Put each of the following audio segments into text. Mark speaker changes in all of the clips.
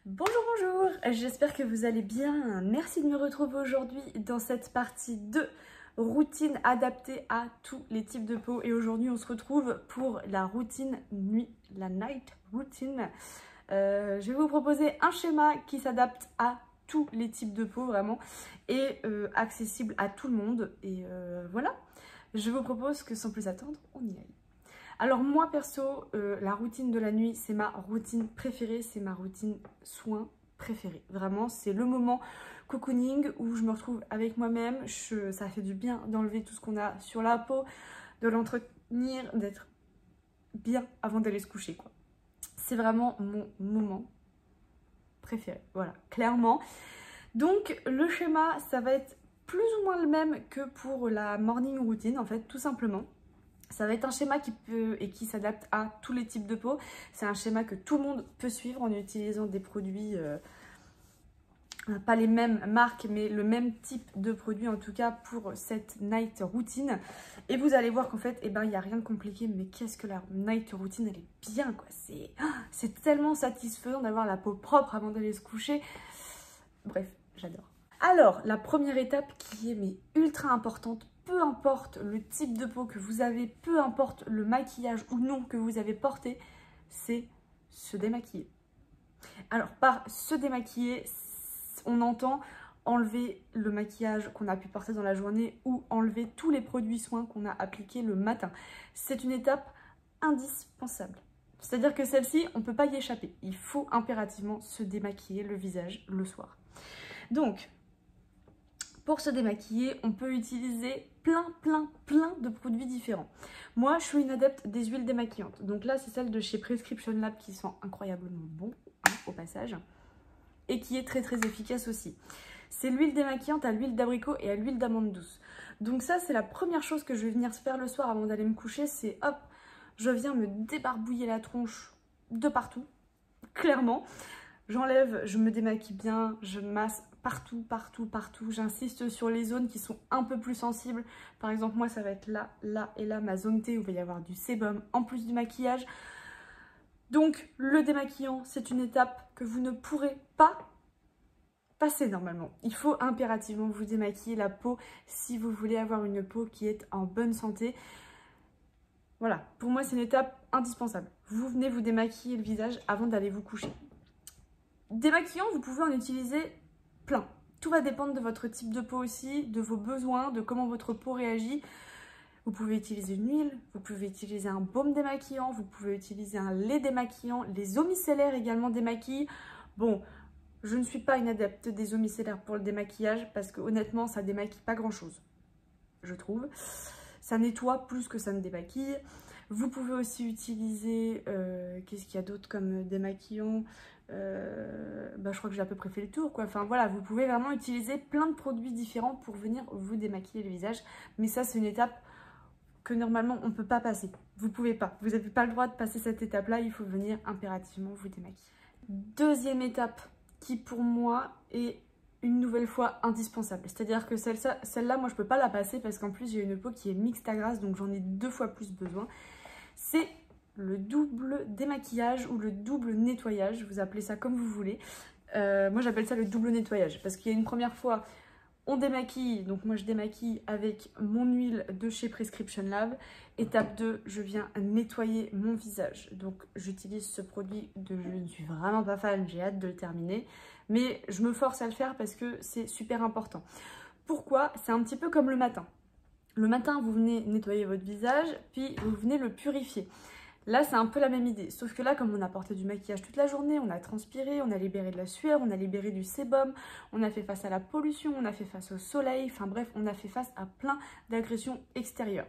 Speaker 1: Bonjour, bonjour, j'espère que vous allez bien. Merci de me retrouver aujourd'hui dans cette partie de routine adaptée à tous les types de peau. Et aujourd'hui, on se retrouve pour la routine nuit, la night routine. Je vais vous proposer un schéma qui s'adapte à tous les types de peau vraiment et accessible à tout le monde. Et voilà, je vous propose que sans plus attendre, on y aille. Alors moi perso, la routine de la nuit, c'est ma routine préférée, c'est ma routine soin préférée. Vraiment, c'est le moment cocooning où je me retrouve avec moi-même. Ça fait du bien d'enlever tout ce qu'on a sur la peau, de l'entretenir, d'être bien avant d'aller se coucher, quoi. C'est vraiment mon moment préféré, voilà, clairement. Donc le schéma, ça va être plus ou moins le même que pour la morning routine, en fait, tout simplement. Ça va être un schéma qui s'adapte à tous les types de peau. C'est un schéma que tout le monde peut suivre en utilisant des produits, pas les mêmes marques, mais le même type de produit en tout cas pour cette night routine. Et vous allez voir qu'en fait, il n'y a rien de compliqué, mais qu'est-ce que la night routine, elle est bien, quoi. C'est tellement satisfaisant d'avoir la peau propre avant d'aller se coucher. Bref, j'adore. Alors, la première étape qui est ultra importante, peu importe le type de peau que vous avez, peu importe le maquillage ou non que vous avez porté, c'est se démaquiller. Alors, par se démaquiller, on entend enlever le maquillage qu'on a pu porter dans la journée ou enlever tous les produits soins qu'on a appliqués le matin. C'est une étape indispensable. C'est-à-dire que celle-ci, on ne peut pas y échapper. Il faut impérativement se démaquiller le visage le soir. Donc, pour se démaquiller, on peut utiliser plein de produits différents. Moi, je suis une adepte des huiles démaquillantes. Donc là, c'est celle de chez Prescription Lab qui sent incroyablement bon, hein, au passage. Et qui est très efficace aussi. C'est l'huile démaquillante à l'huile d'abricot et à l'huile d'amande douce. Donc ça, c'est la première chose que je vais venir faire le soir avant d'aller me coucher. C'est hop, je viens me débarbouiller la tronche de partout, clairement. J'enlève, je me démaquille bien, je masse partout. J'insiste sur les zones qui sont un peu plus sensibles. Par exemple, moi, ça va être là, là et là, ma zone T où il va y avoir du sébum en plus du maquillage. Donc, le démaquillant, c'est une étape que vous ne pourrez pas passer normalement. Il faut impérativement vous démaquiller la peau si vous voulez avoir une peau qui est en bonne santé. Voilà, pour moi, c'est une étape indispensable. Vous venez vous démaquiller le visage avant d'aller vous coucher. Démaquillant, vous pouvez en utiliser plein. Tout va dépendre de votre type de peau aussi, de vos besoins, de comment votre peau réagit. Vous pouvez utiliser une huile, vous pouvez utiliser un baume démaquillant, vous pouvez utiliser un lait démaquillant, les eaux micellaires également démaquillent. Bon, je ne suis pas une adepte des eaux micellaires pour le démaquillage parce que honnêtement, ça démaquille pas grand chose, je trouve. Ça nettoie plus que ça ne démaquille. Vous pouvez aussi utiliser, qu'est-ce qu'il y a d'autre comme démaquillant, je crois que j'ai à peu près fait le tour, quoi. Enfin voilà, vous pouvez vraiment utiliser plein de produits différents pour venir vous démaquiller le visage. Mais ça, c'est une étape que normalement, on ne peut pas passer. Vous pouvez pas. Vous n'avez pas le droit de passer cette étape-là. Il faut venir impérativement vous démaquiller. Deuxième étape qui, pour moi, est une nouvelle fois indispensable. C'est-à-dire que celle-là, moi, je peux pas la passer parce qu'en plus, j'ai une peau qui est mixte à grasse, donc j'en ai 2 fois plus besoin. C'est le double démaquillage ou le double nettoyage, vous appelez ça comme vous voulez. Moi, j'appelle ça le double nettoyage parce qu'il y a une première fois, on démaquille, donc moi je démaquille avec mon huile de chez Prescription Lab. Étape 2, je viens nettoyer mon visage. Donc j'utilise ce produit, je ne suis vraiment pas fan, j'ai hâte de le terminer. Mais je me force à le faire parce que c'est super important. Pourquoi? C'est un petit peu comme le matin. Le matin, vous venez nettoyer votre visage, puis vous venez le purifier. Là, c'est un peu la même idée, sauf que là, comme on a porté du maquillage toute la journée, on a transpiré, on a libéré de la sueur, on a libéré du sébum, on a fait face à la pollution, on a fait face au soleil, enfin bref, on a fait face à plein d'agressions extérieures.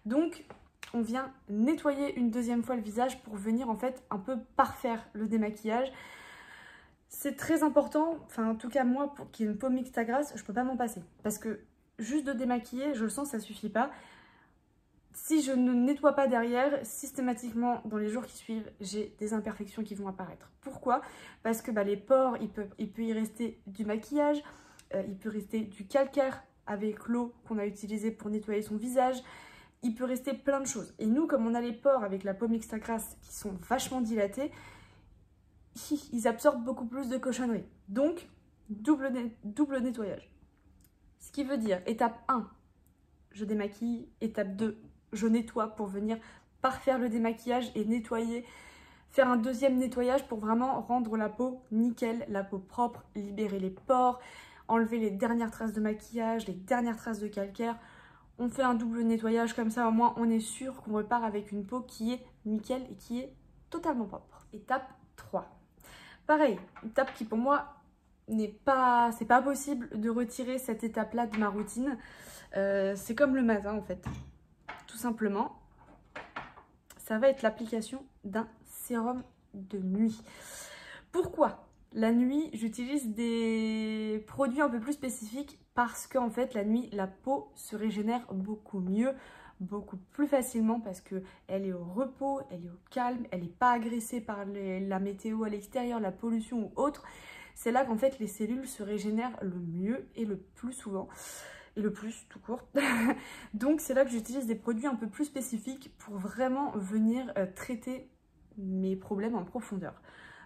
Speaker 1: Donc, on vient nettoyer une deuxième fois le visage pour venir en fait un peu parfaire le démaquillage. C'est très important, enfin en tout cas moi, pour qu'il y ait une peau mixte à grasse, je ne peux pas m'en passer. Parce que juste de démaquiller, je le sens, ça ne suffit pas. Si je ne nettoie pas derrière, systématiquement, dans les jours qui suivent, j'ai des imperfections qui vont apparaître. Pourquoi? Parce que les pores, il peut y rester du maquillage, il peut rester du calcaire avec l'eau qu'on a utilisée pour nettoyer son visage, il peut rester plein de choses. Et nous, comme on a les pores avec la peau mixte à grasse qui sont vachement dilatés, ils absorbent beaucoup plus de cochonneries. Donc, double nettoyage. Ce qui veut dire, étape 1, je démaquille. Étape 2, je nettoie pour venir parfaire le démaquillage et nettoyer. Faire un deuxième nettoyage pour vraiment rendre la peau nickel, la peau propre, libérer les pores, enlever les dernières traces de maquillage, les dernières traces de calcaire. On fait un double nettoyage comme ça, au moins on est sûr qu'on repart avec une peau qui est nickel et qui est totalement propre. Étape 3. Pareil, étape qui pour moi c'est pas possible de retirer cette étape-là de ma routine. C'est comme le matin en fait, tout simplement. Ça va être l'application d'un sérum de nuit. Pourquoi? La nuit, j'utilise des produits un peu plus spécifiques parce qu'en fait, la nuit, la peau se régénère beaucoup mieux, beaucoup plus facilement parce qu'elle est au repos, elle est au calme, elle n'est pas agressée par la météo à l'extérieur, la pollution ou autre. C'est là qu'en fait, les cellules se régénèrent le mieux et le plus souvent. Et le plus tout court. Donc c'est là que j'utilise des produits un peu plus spécifiques pour vraiment venir traiter mes problèmes en profondeur.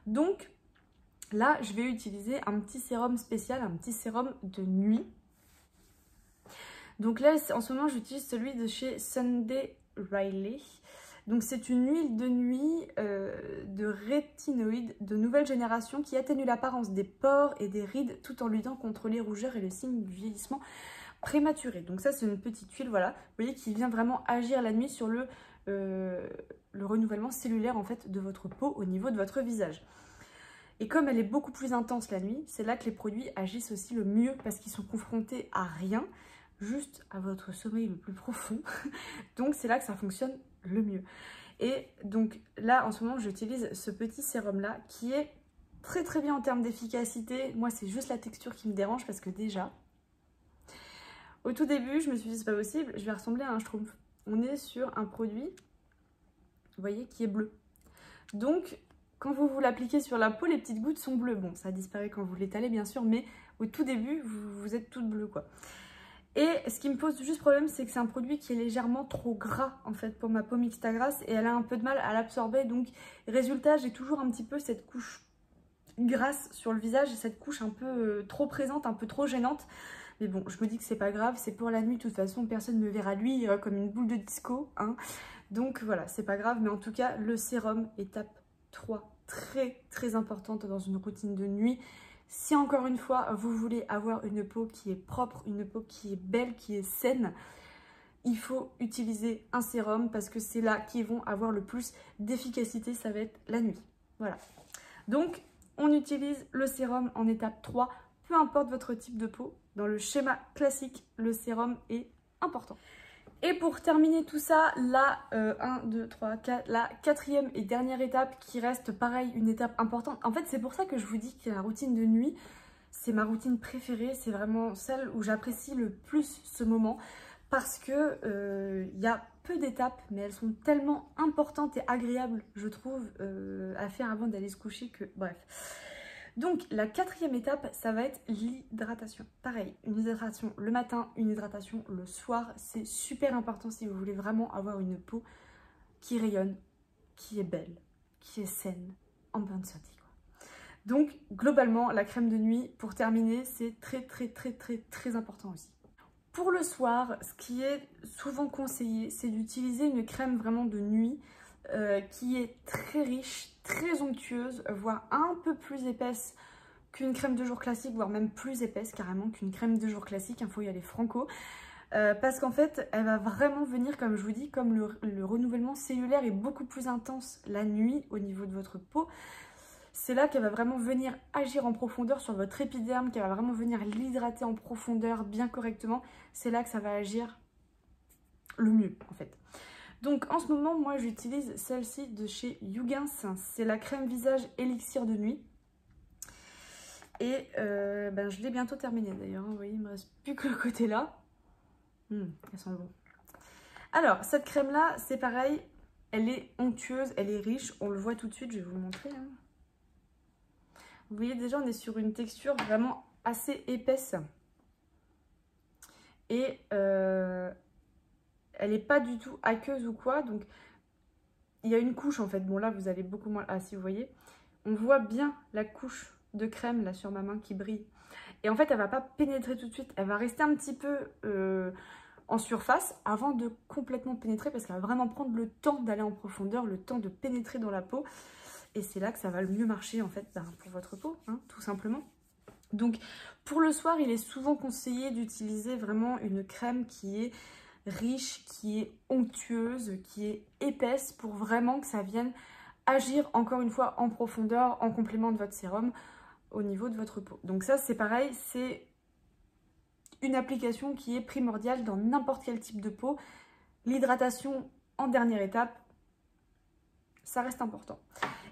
Speaker 1: Donc là je vais utiliser un petit sérum spécial, un petit sérum de nuit. Donc là en ce moment j'utilise celui de chez Sunday Riley. Donc c'est une huile de nuit de rétinoïdes de nouvelle génération qui atténue l'apparence des pores et des rides tout en luttant contre les rougeurs et le signe du vieillissement prématuré. Donc ça c'est une petite huile, voilà, vous voyez, qui vient vraiment agir la nuit sur le renouvellement cellulaire en fait de votre peau au niveau de votre visage. Et comme elle est beaucoup plus intense la nuit, c'est là que les produits agissent aussi le mieux parce qu'ils sont confrontés à rien, juste à votre sommeil le plus profond. Donc c'est là que ça fonctionne le mieux. Et donc là en ce moment j'utilise ce petit sérum là qui est très très bien en termes d'efficacité. Moi c'est juste la texture qui me dérange parce que déjà au tout début, je me suis dit, c'est pas possible, je vais ressembler à un schtroumpf. On est sur un produit, vous voyez, qui est bleu. Donc, quand vous l'appliquez sur la peau, les petites gouttes sont bleues. Bon, ça disparaît quand vous l'étalez, bien sûr, mais au tout début, vous êtes toute bleue, quoi. Et ce qui me pose juste problème, c'est que c'est un produit qui est légèrement trop gras, en fait, pour ma peau mixta grasse, et elle a un peu de mal à l'absorber. Donc, résultat, j'ai toujours un petit peu cette couche grasse sur le visage, et cette couche un peu trop présente, un peu trop gênante. Mais bon, je me dis que c'est pas grave, c'est pour la nuit, de toute façon, personne ne me verra lui comme une boule de disco, hein. Donc voilà, c'est pas grave, mais en tout cas, le sérum, étape 3, très très importante dans une routine de nuit. Si encore une fois, vous voulez avoir une peau qui est propre, une peau qui est belle, qui est saine, il faut utiliser un sérum parce que c'est là qu'ils vont avoir le plus d'efficacité, ça va être la nuit. Voilà. Donc, on utilise le sérum en étape 3, peu importe votre type de peau. Dans le schéma classique, le sérum est important. Et pour terminer tout ça, la 1, 2, 3, 4, la quatrième et dernière étape qui reste pareil, une étape importante. En fait, c'est pour ça que je vous dis que la routine de nuit, c'est ma routine préférée. C'est vraiment celle où j'apprécie le plus ce moment parce que y a peu d'étapes, mais elles sont tellement importantes et agréables, je trouve, à faire avant d'aller se coucher que... Bref. Donc la quatrième étape, ça va être l'hydratation. Pareil, une hydratation le matin, une hydratation le soir. C'est super important si vous voulez vraiment avoir une peau qui rayonne, qui est belle, qui est saine, en bonne santé. Donc globalement, la crème de nuit, pour terminer, c'est très très très très très important aussi. Pour le soir, ce qui est souvent conseillé, c'est d'utiliser une crème vraiment de nuit qui est très riche, très onctueuse, voire un peu plus épaisse qu'une crème de jour classique, voire même plus épaisse carrément qu'une crème de jour classique, il faut y aller franco. Parce qu'en fait, elle va vraiment venir, comme je vous dis, comme le renouvellement cellulaire est beaucoup plus intense la nuit au niveau de votre peau, c'est là qu'elle va vraiment venir agir en profondeur sur votre épiderme, qu'elle va vraiment venir l'hydrater en profondeur bien correctement. C'est là que ça va agir le mieux en fait. Donc en ce moment, moi j'utilise celle-ci de chez Yougins. C'est la crème visage élixir de nuit. Et je l'ai bientôt terminée d'ailleurs. Vous voyez, il ne me reste plus que le côté là. Elles sont bonnes. Alors, cette crème-là, c'est pareil. Elle est onctueuse, elle est riche. On le voit tout de suite, je vais vous le montrer. Vous voyez déjà, on est sur une texture vraiment assez épaisse. Et... elle n'est pas du tout aqueuse ou quoi, donc il y a une couche en fait. Bon là vous allez beaucoup moins... Ah si vous voyez, on voit bien la couche de crème là sur ma main qui brille. Et en fait, elle va pas pénétrer tout de suite, elle va rester un petit peu en surface avant de complètement pénétrer parce qu'elle va vraiment prendre le temps d'aller en profondeur, le temps de pénétrer dans la peau. Et c'est là que ça va le mieux marcher en fait pour votre peau, hein, tout simplement. Donc pour le soir, il est souvent conseillé d'utiliser vraiment une crème qui est riche, qui est onctueuse, qui est épaisse pour vraiment que ça vienne agir encore une fois en profondeur, en complément de votre sérum au niveau de votre peau. Donc ça c'est pareil, c'est une application qui est primordiale dans n'importe quel type de peau. L'hydratation en dernière étape, ça reste important.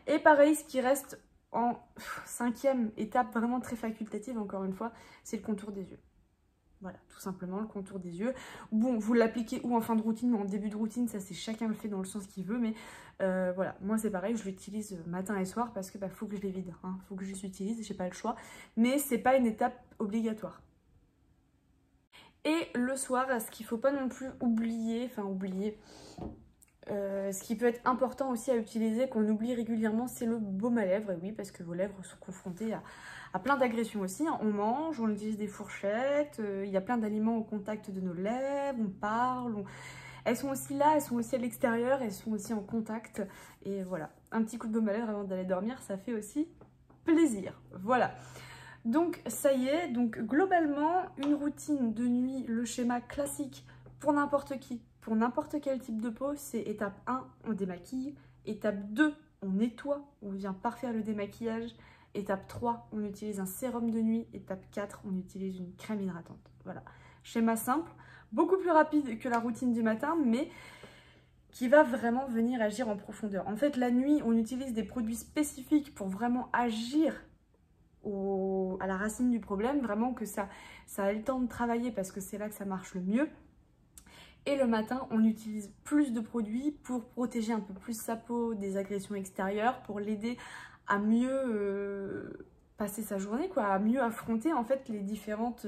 Speaker 1: Et pareil, ce qui reste en 5e étape, vraiment très facultative encore une fois, c'est le contour des yeux. Voilà, tout simplement le contour des yeux. Bon, vous l'appliquez ou en fin de routine ou en début de routine, ça c'est chacun le fait dans le sens qu'il veut, mais voilà, moi c'est pareil, je l'utilise matin et soir parce que faut que je les vide, hein, faut que je les utilise, j'ai pas le choix, mais c'est pas une étape obligatoire. Et le soir, ce qu'il faut pas non plus oublier, ce qui peut être important aussi à utiliser, qu'on oublie régulièrement, c'est le baume à lèvres. Et oui, parce que vos lèvres sont confrontées à plein d'agressions aussi. On mange, on utilise des fourchettes, il y a plein d'aliments au contact de nos lèvres, on parle, elles sont aussi là, elles sont aussi à l'extérieur, elles sont aussi en contact. Et voilà, un petit coup de baume à lèvres avant d'aller dormir, ça fait aussi plaisir. Voilà. Donc ça y est, donc globalement, une routine de nuit, le schéma classique pour n'importe qui, pour n'importe quel type de peau, c'est étape 1, on démaquille, étape 2, on nettoie, on vient parfaire le démaquillage, étape 3, on utilise un sérum de nuit, étape 4, on utilise une crème hydratante. Voilà, schéma simple, beaucoup plus rapide que la routine du matin, mais qui va vraiment venir agir en profondeur. En fait, la nuit, on utilise des produits spécifiques pour vraiment agir à la racine du problème, vraiment que ça a le temps de travailler parce que c'est là que ça marche le mieux. Et le matin, on utilise plus de produits pour protéger un peu plus sa peau des agressions extérieures, pour l'aider à mieux passer sa journée, quoi, à mieux affronter en fait les différentes...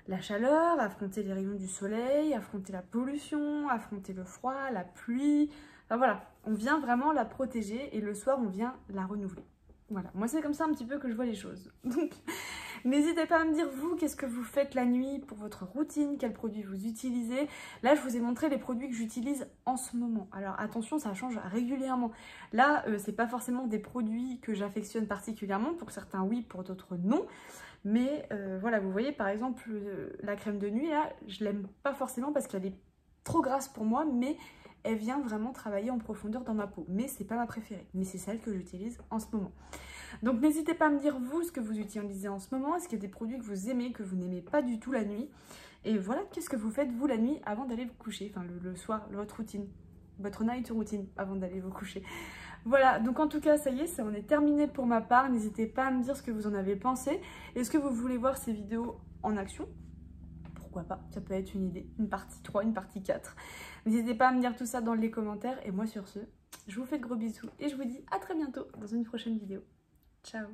Speaker 1: la chaleur, affronter les rayons du soleil, affronter la pollution, affronter le froid, la pluie. Enfin voilà, on vient vraiment la protéger et le soir, on vient la renouveler. Voilà, moi c'est comme ça un petit peu que je vois les choses. Donc n'hésitez pas à me dire vous, qu'est-ce que vous faites la nuit pour votre routine, quels produits vous utilisez. Là je vous ai montré les produits que j'utilise en ce moment. Alors attention, ça change régulièrement. Là c'est pas forcément des produits que j'affectionne particulièrement, pour certains oui, pour d'autres non. Mais voilà, vous voyez par exemple la crème de nuit là, je l'aime pas forcément parce qu'elle est trop grasse pour moi, mais elle vient vraiment travailler en profondeur dans ma peau. Mais c'est pas ma préférée, mais c'est celle que j'utilise en ce moment. Donc n'hésitez pas à me dire vous ce que vous utilisez en ce moment. Est-ce qu'il y a des produits que vous aimez, que vous n'aimez pas du tout la nuit? Et voilà, qu'est-ce que vous faites vous la nuit avant d'aller vous coucher? Enfin le soir, votre routine, votre night routine avant d'aller vous coucher. Voilà, donc en tout cas, ça y est, ça en est terminé pour ma part. N'hésitez pas à me dire ce que vous en avez pensé. Est-ce que vous voulez voir ces vidéos en action? Pourquoi pas, ça peut être une idée, une partie 3, une partie 4. N'hésitez pas à me dire tout ça dans les commentaires. Et moi sur ce, je vous fais de gros bisous et je vous dis à très bientôt dans une prochaine vidéo. Ciao!